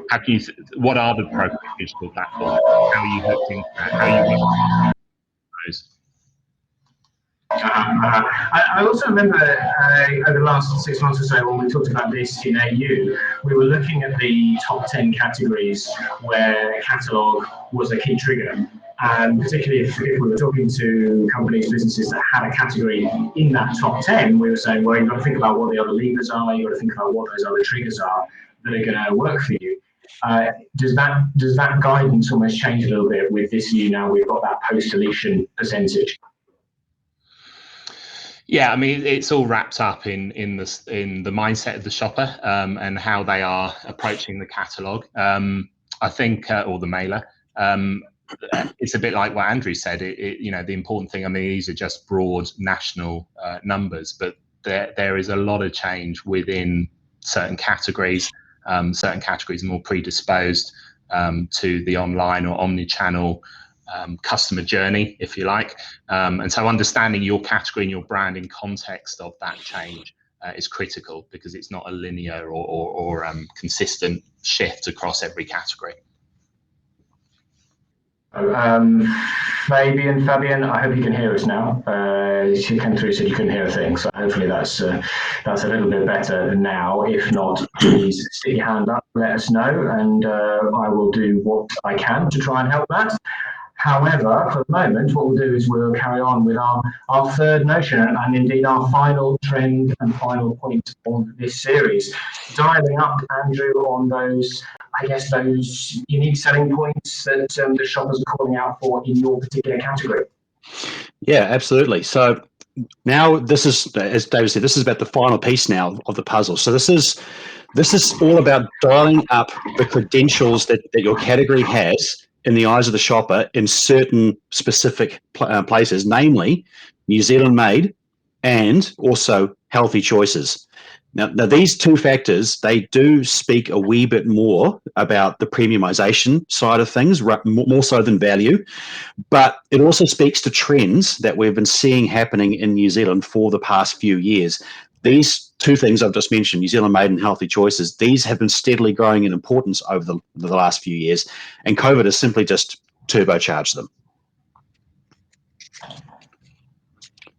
How can you? What are the ProQuick digital platforms? How are you hooked into that? How are you working those? I also remember over the last 6 months or so when we talked about this in AU, we were looking at the top 10 categories where catalogue was a key trigger. And particularly if we were talking to companies, businesses that had a category in that top 10, we were saying, well, you've got to think about what the other levers are, you've got to think about what those other triggers are that are going to work for you. Does that guidance almost change a little bit with this view now we've got that post-deletion percentage? Yeah, I mean, it's all wrapped up in the mindset of the shopper and how they are approaching the catalogue. I think, or the mailer. It's a bit like what Andrew said. The important thing. I mean, these are just broad national numbers, but there is a lot of change within certain categories. Certain categories are more predisposed to the online or omni-channel customer journey, if you like. And so understanding your category and your brand in context of that change is critical, because it's not a linear or consistent shift across every category. Fabian, I hope you can hear us now. She came through, said you couldn't hear a thing, so hopefully that's a little bit better now. If not, please stick your hand up, let us know, and I will do what I can to try and help that. However, for the moment, what we'll do is we'll carry on with our third notion and indeed our final trend and final point of this series. Dialing up, Andrew, on those unique selling points that the shoppers are calling out for in your particular category. Yeah, absolutely. So now this is, as David said, this is about the final piece now of the puzzle. So this is all about dialing up the credentials that your category has in the eyes of the shopper in certain specific places, namely New Zealand made and also healthy choices. Now, these two factors, they do speak a wee bit more about the premiumization side of things, more so than value, but it also speaks to trends that we've been seeing happening in New Zealand for the past few years. These two things I've just mentioned, New Zealand made and healthy choices, these have been steadily growing in importance over the last few years, and COVID has simply just turbocharged them.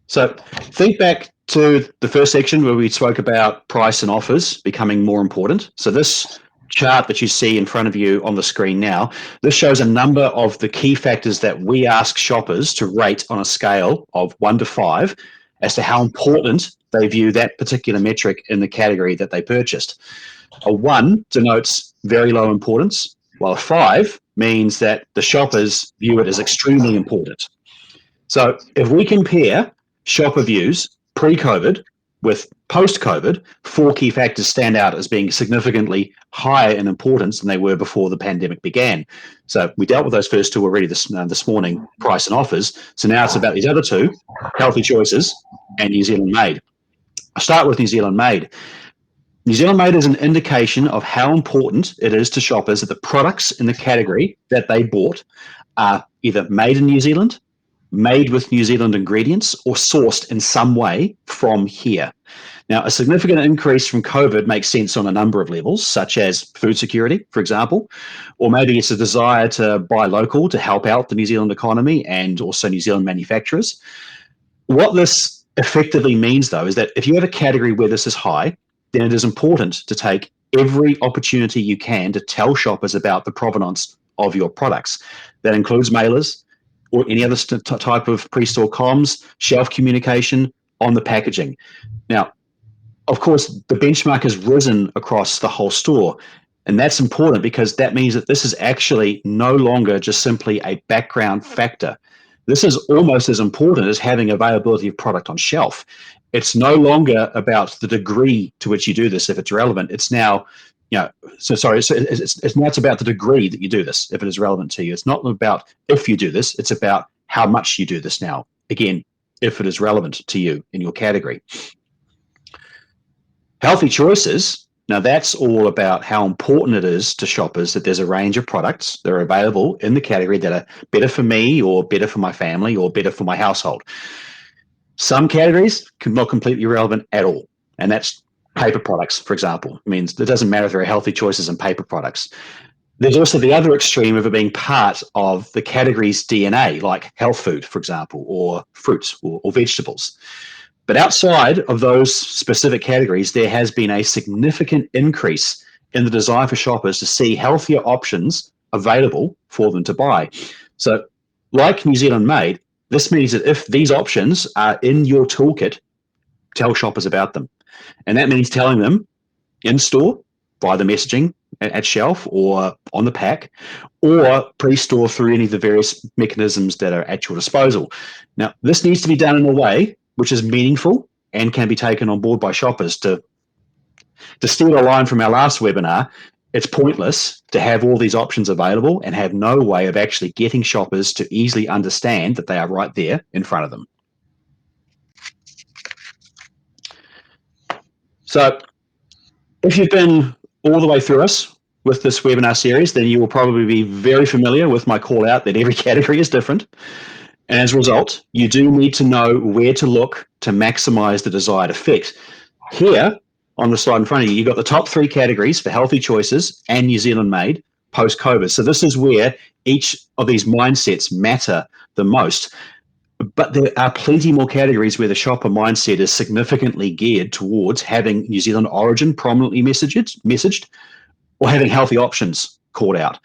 So think back to the first section where we spoke about price and offers becoming more important. So this chart that you see in front of you on the screen now, this shows a number of the key factors that we ask shoppers to rate on a scale of 1 to 5 as to how important they view that particular metric in the category that they purchased. A 1 denotes very low importance, while a 5 means that the shoppers view it as extremely important. So if we compare shopper views pre-COVID with post-COVID, 4 key factors stand out as being significantly higher in importance than they were before the pandemic began. So we dealt with those first 2 already this morning, price and offers. So now it's about these other 2, healthy choices and New Zealand made. I'll start with New Zealand made. New Zealand made is an indication of how important it is to shoppers that the products in the category that they bought are either made in New Zealand, made with New Zealand ingredients, or sourced in some way from here. Now, a significant increase from COVID makes sense on a number of levels, such as food security, for example, or maybe it's a desire to buy local to help out the New Zealand economy and also New Zealand manufacturers. What this effectively means, though, is that if you have a category where this is high, then it is important to take every opportunity you can to tell shoppers about the provenance of your products. That includes mailers, or any other type of pre-store comms, shelf communication on the packaging. Now, of course, the benchmark has risen across the whole store, and that's important because that means that this is actually no longer just simply a background factor. This is almost as important as having availability of product on shelf. It's no longer about the degree to which you do this if it's relevant. It's now, it's about the degree that you do this if it is relevant to you. It's not about if you do this, it's about how much you do this now. Again, if it is relevant to you in your category. Healthy choices Now, that's all about how important it is to shoppers that there's a range of products that are available in the category that are better for me or better for my family or better for my household. Some categories are not completely irrelevant at all, and that's paper products, for example. It means it doesn't matter if there are healthy choices in paper products. There's also the other extreme of it being part of the category's DNA, like health food, for example, or fruits or vegetables. But outside of those specific categories, there has been a significant increase in the desire for shoppers to see healthier options available for them to buy. So, like New Zealand Made, this means that if these options are in your toolkit, tell shoppers about them. And that means telling them in store via the messaging at shelf or on the pack, or pre-store through any of the various mechanisms that are at your disposal. Now, this needs to be done in a way which is meaningful and can be taken on board by shoppers. To steal a line from our last webinar, it's pointless to have all these options available and have no way of actually getting shoppers to easily understand that they are right there in front of them. So if you've been all the way through us with this webinar series, then you will probably be very familiar with my call out that every category is different. And as a result, you do need to know where to look to maximize the desired effect. Here on the slide in front of you, you've got the top 3 categories for healthy choices and New Zealand Made post-COVID. So this is where each of these mindsets matter the most. But there are plenty more categories where the shopper mindset is significantly geared towards having New Zealand origin prominently messaged or having healthy options called out.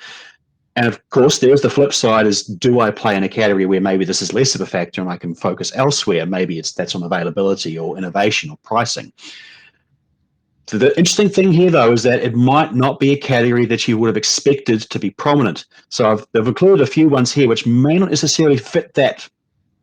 And of course, there's the flip side is, do I play in a category where maybe this is less of a factor and I can focus elsewhere? Maybe that's on availability or innovation or pricing. So the interesting thing here, though, is that it might not be a category that you would have expected to be prominent. So I've included a few ones here which may not necessarily fit that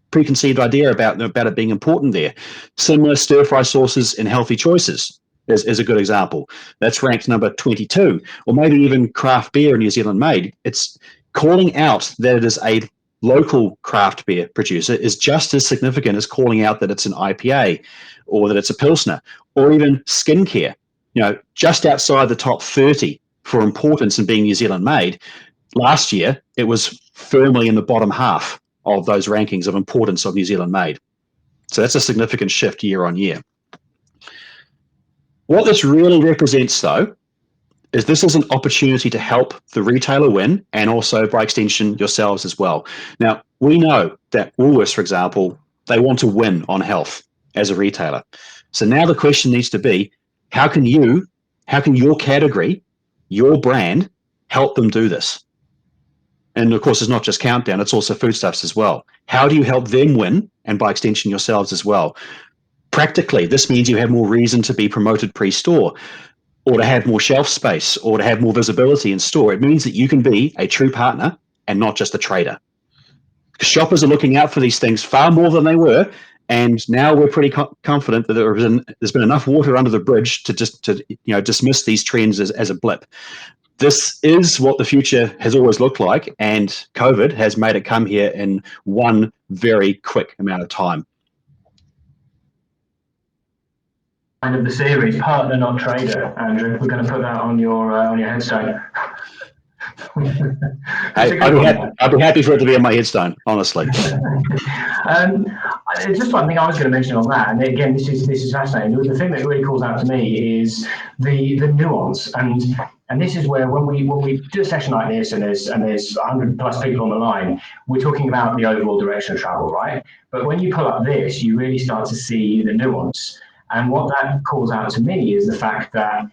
preconceived idea about it being important there. Similar stir-fry sauces in healthy choices is a good example. That's ranked number 22, or maybe even craft beer in New Zealand Made. It's calling out that it is a local craft beer producer is just as significant as calling out that it's an IPA or that it's a Pilsner, or even skincare. Just outside the top 30 for importance in being New Zealand Made. Last year, it was firmly in the bottom half of those rankings of importance of New Zealand Made. So that's a significant shift year on year. What this really represents, though, is this is an opportunity to help the retailer win, and also, by extension, yourselves as well. Now, we know that Woolworths, for example, they want to win on health as a retailer. So now the question needs to be, how can your category, your brand, help them do this? And of course, it's not just Countdown, it's also Foodstuffs as well. How do you help them win, and by extension, yourselves as well? Practically, this means you have more reason to be promoted pre-store, or to have more shelf space, or to have more visibility in store. It means that you can be a true partner and not just a trader. Shoppers are looking out for these things far more than they were, and now we're pretty confident that there's been enough water under the bridge to dismiss these trends as a blip. This is what the future has always looked like, and COVID has made it come here in one very quick amount of time. Of the series, partner not trader, Andrew. We're going to put that on your headstone. I'd be happy for it to be on my headstone, honestly. Just one thing I was going to mention on that, and again, this is fascinating. The thing that really calls out to me is the nuance, and this is where when we do a session like this, and there's 100 plus people on the line, we're talking about the overall direction of travel, right? But when you pull up this, you really start to see the nuance. And what that calls out to me is the fact that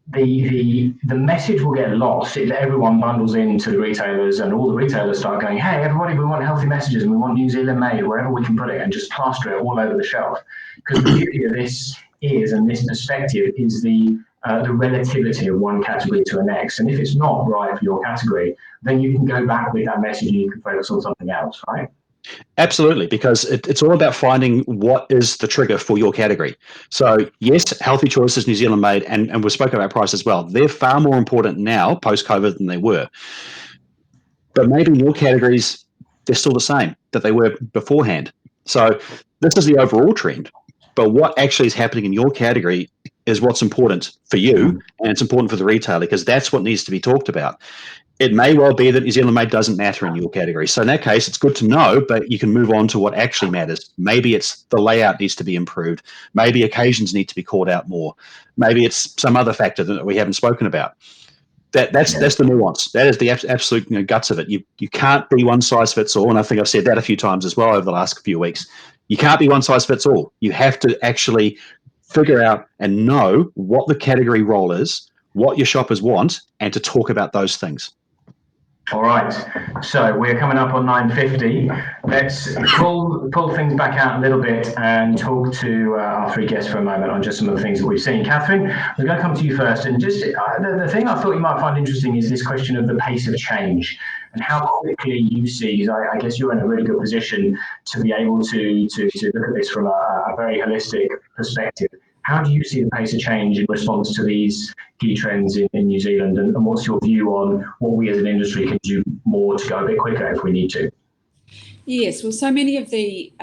the message will get lost if everyone bundles into the retailers, and all the retailers start going, hey, everybody, we want healthy messages and we want New Zealand Made wherever we can put it, and just plaster it all over the shelf. Because the beauty of this is, and this perspective is the relativity of one category to the next. And if it's not right for your category, then you can go back with that message and you can focus on something else, right? Absolutely, because it's all about finding what is the trigger for your category. So yes, healthy choices, New Zealand Made, and we've spoken about price as well. They're far more important now post-COVID than they were. But maybe in your categories, they're still the same that they were beforehand. So this is the overall trend. But what actually is happening in your category is what's important for you, and it's important for the retailer, because that's what needs to be talked about. It may well be that New Zealand made doesn't matter in your category. So in that case, it's good to know, but you can move on to what actually matters. Maybe it's the layout needs to be improved. Maybe occasions need to be called out more. Maybe it's some other factor that we haven't spoken about. That's the nuance. That is the absolute guts of it. You can't be one size fits all, and I think I've said that a few times as well over the last few weeks. You can't be one size fits all. You have to actually figure out and know what the category role is, what your shoppers want, and to talk about those things. All right, so we're coming up on 9:50. Let's pull things back out a little bit and talk to our three guests for a moment on just some of the things that we've seen. Catherine, we're going to come to you first. And just the thing I thought you might find interesting is this question of the pace of change and how quickly you see. I guess you're in a really good position to be able to look at this from a very holistic perspective. How do you see the pace of change in response to these key trends in New Zealand, and what's your view on what we as an industry can do more to go a bit quicker if we need to? Yes, well, so many of the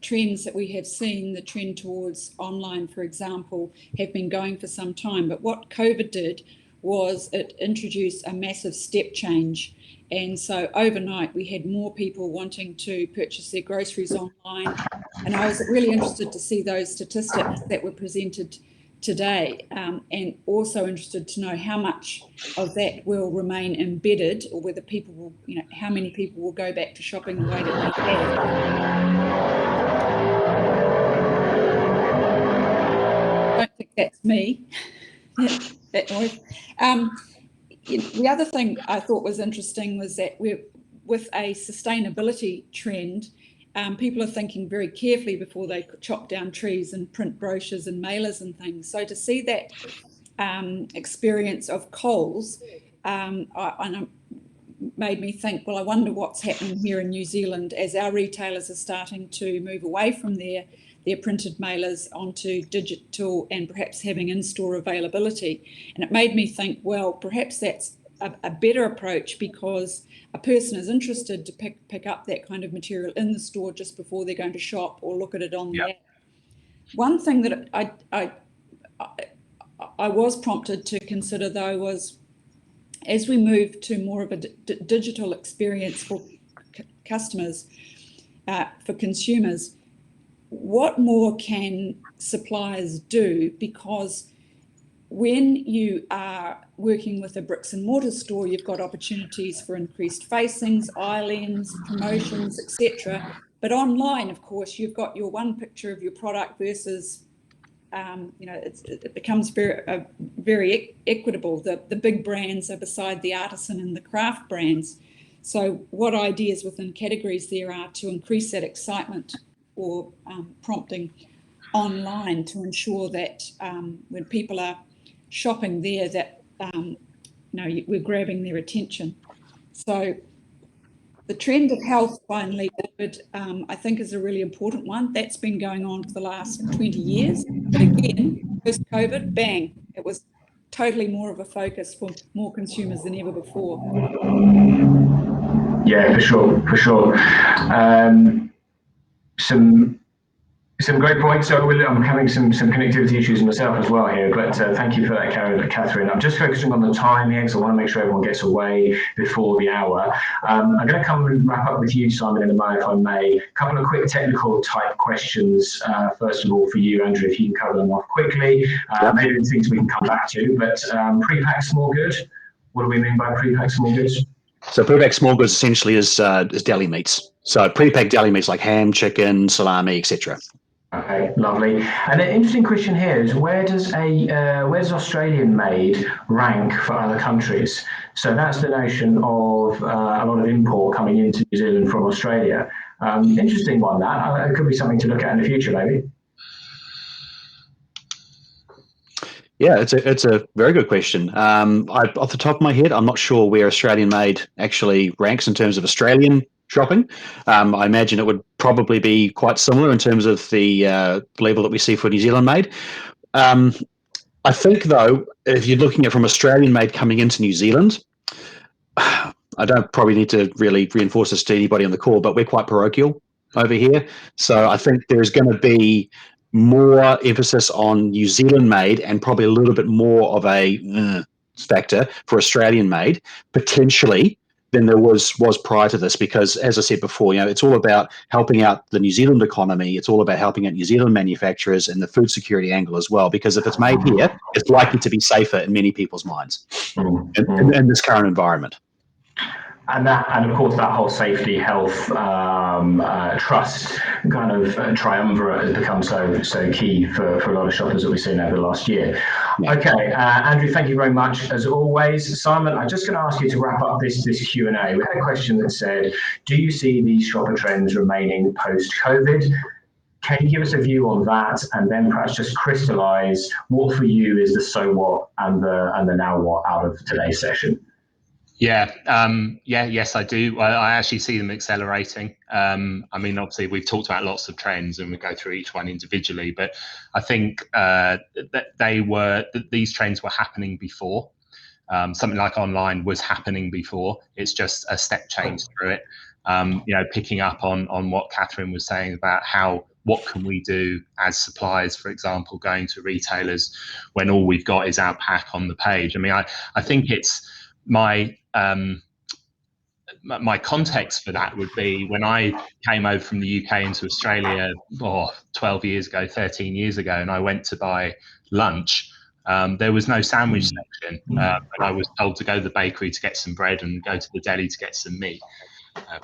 trends that we have seen, the trend towards online, for example, have been going for some time. But what COVID did was it introduced a massive step change. And so overnight, we had more people wanting to purchase their groceries online. And I was really interested to see those statistics that were presented today, and also interested to know how much of that will remain embedded, or whether people will, how many people will go back to shopping the way that they have. I don't think that's me. That noise. The other thing I thought was interesting was that with a sustainability trend, people are thinking very carefully before they chop down trees and print brochures and mailers and things. So to see that experience of Coles made me think, well, I wonder what's happening here in New Zealand as our retailers are starting to move away from their printed mailers onto digital and perhaps having in-store availability. And it made me think, well, perhaps that's a better approach, because a person is interested to pick up that kind of material in the store just before they're going to shop or look at it on the app. One thing that I was prompted to consider, though, was as we move to more of a digital experience for customers, for consumers, what more can suppliers do? Because when you are working with a bricks and mortar store, you've got opportunities for increased facings, islands, promotions, etc. But online, of course, you've got your one picture of your product versus, it becomes very equitable. The big brands are beside the artisan and the craft brands. So what ideas within categories there are to increase that excitement or prompting online to ensure that when people are shopping there, that we're grabbing their attention. So the trend of health, finally, I think is a really important one. That's been going on for the last 20 years. But again, post-COVID, bang, it was totally more of a focus for more consumers than ever before. Yeah, for sure. Some great points. So I'm having some connectivity issues myself as well here, but thank you for that, Catherine. I'm just focusing on the time here because I want to make sure everyone gets away before the hour. I'm going to come and wrap up with you, Simon, in a moment, if I may. A couple of quick technical type questions. First of all, for you, Andrew, if you can cover them off quickly. Maybe things we can come back to, but pre-packed small good. What do we mean by pre-packed small goods? So pre-packed small goods essentially is deli meats. So pre-packed deli meats like ham, chicken, salami, etc. Okay, lovely. And an interesting question here is where does Australian made rank for other countries? So that's the notion of a lot of import coming into New Zealand from Australia. Interesting one, that. It could be something to look at in the future, maybe. Yeah, it's a very good question. Off the top of my head, I'm not sure where Australian made actually ranks in terms of Australian shopping. I imagine it would probably be quite similar in terms of the level that we see for New Zealand made. I think, though, if you're looking at from Australian made coming into New Zealand, I don't probably need to really reinforce this to anybody on the call, but we're quite parochial over here. So I think there's going to be more emphasis on New Zealand made and probably a little bit more of a factor for Australian made, potentially, than there was prior to this, because as I said before, it's all about helping out the New Zealand economy. It's all about helping out New Zealand manufacturers and the food security angle as well, because if it's made here, it's likely to be safer in many people's minds in this current environment. And of course, that whole safety, health, trust kind of triumvirate has become so key for a lot of shoppers that we've seen over the last year. Yeah. Okay, Andrew, thank you very much as always. Simon, I'm just going to ask you to wrap up this Q&A. We had a question that said, do you see these shopper trends remaining post-COVID? Can you give us a view on that, and then perhaps just crystallise what for you is the so what and the now what out of today's session? Yes, I do. I actually see them accelerating. I mean, obviously, we've talked about lots of trends, and we go through each one individually. But I think that these trends were happening before. Something like online was happening before. It's just a step change through it. Picking up on what Catherine was saying about what can we do as suppliers, for example, going to retailers when all we've got is our pack on the page. I mean, I think it's my context for that would be when I came over from the UK into Australia 12 years ago, 13 years ago, and I went to buy lunch. There was no sandwich section, and I was told to go to the bakery to get some bread and go to the deli to get some meat,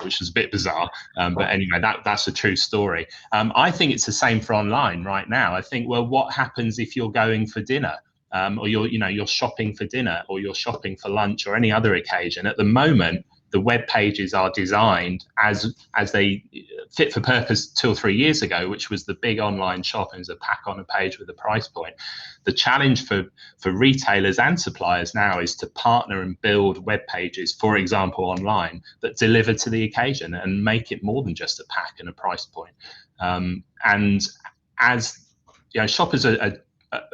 which was a bit bizarre. But anyway, that's a true story. I think it's the same for online right now. I think, well, what happens if you're going for dinner? Or you're shopping for dinner, or you're shopping for lunch, or any other occasion. At the moment, the web pages are designed as they fit for purpose 2 or 3 years ago, which was the big online shop and a pack on a page with a price point. The challenge for retailers and suppliers now is to partner and build web pages, for example, online, that deliver to the occasion and make it more than just a pack and a price point. And as shoppers are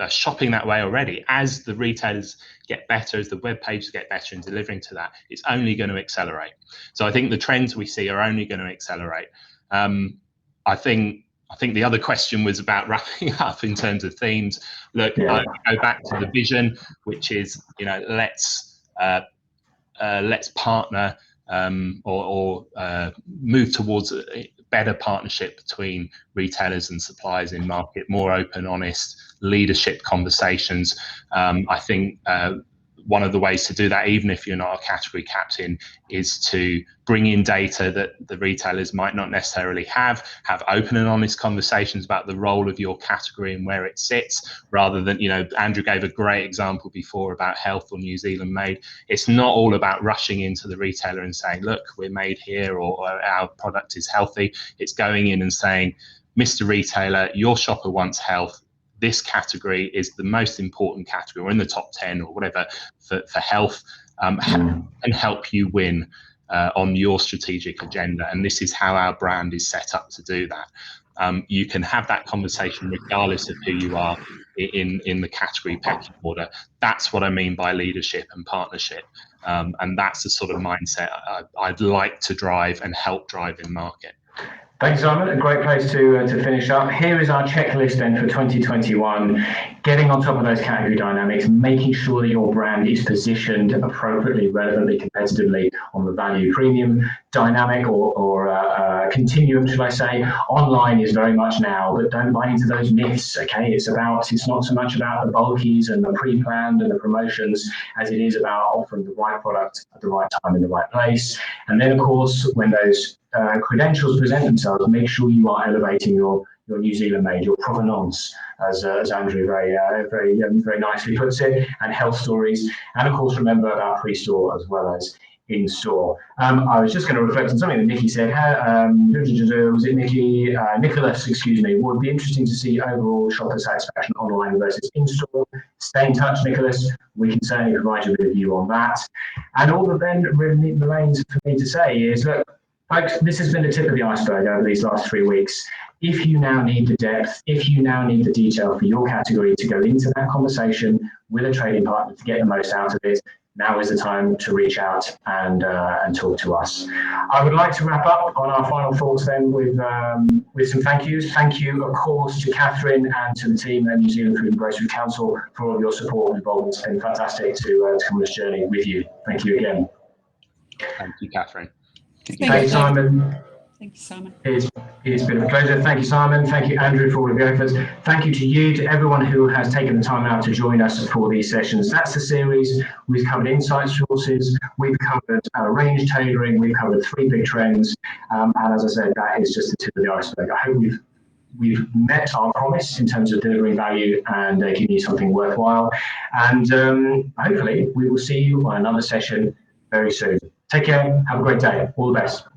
shopping that way already, as the retailers get better, as the web pages get better in delivering to that, it's only going to accelerate. So I think the trends we see are only going to accelerate. I think the other question was about wrapping up in terms of themes. Look, I go back to the vision, which is let's partner or move towards a better partnership between retailers and suppliers in market, more open, honest leadership conversations. I think one of the ways to do that, even if you're not a category captain, is to bring in data that the retailers might not necessarily have open and honest conversations about the role of your category and where it sits, rather than, Andrew gave a great example before about health or New Zealand made. It's not all about rushing into the retailer and saying, look, we're made here, or our product is healthy. It's going in and saying, Mr. Retailer, your shopper wants health. This category is the most important category, or in the top 10 or whatever for health, and help you win on your strategic agenda. And this is how our brand is set up to do that. You can have that conversation regardless of who you are in the category pecking order. That's what I mean by leadership and partnership. And that's the sort of mindset I'd like to drive and help drive in market. Thanks, Simon. A great place to finish up. Here is our checklist then for 2021. Getting on top of those category dynamics, making sure that your brand is positioned appropriately, relevantly, competitively on the value premium dynamic or continuum, should I say. Online is very much now, but don't buy into those myths, okay? It's not so much about the bulkies and the pre-planned and the promotions as it is about offering the right product at the right time in the right place. And then, of course, when those credentials present themselves, make sure you are elevating your New Zealand made, your provenance, as Andrew very nicely puts it, and health stories. And of course, remember about pre-store as well as in-store. I was just going to reflect on something that Nikki said. Was it Nikki? Nicholas, excuse me. Would be interesting to see overall shopper satisfaction online versus in-store. Stay in touch, Nicholas. We can certainly provide you with a view on that. And all that then remains for me to say is, look, folks, this has been the tip of the iceberg over these last 3 weeks. If you now need the depth, if you now need the detail for your category to go into that conversation with a trading partner to get the most out of it, now is the time to reach out and talk to us. I would like to wrap up on our final thoughts then with some thank yous. Thank you, of course, to Catherine and to the team at New Zealand Food and Grocery Council for all of your support and involvement. It's been fantastic to come on this journey with you. Thank you again. Thank you, Catherine. Thank you, Simon. Thank you, Simon. It's been a pleasure. Thank you, Simon. Thank you, Andrew, for all of your efforts. Thank you to you, to everyone who has taken the time out to join us for these sessions. That's the series. We've covered insight sources. We've covered range tailoring. We've covered 3 big trends. And as I said, that is just the tip of the iceberg. I hope we've met our promise in terms of delivering value and giving you something worthwhile. And hopefully we will see you on another session very soon. Take care. Have a great day. All the best.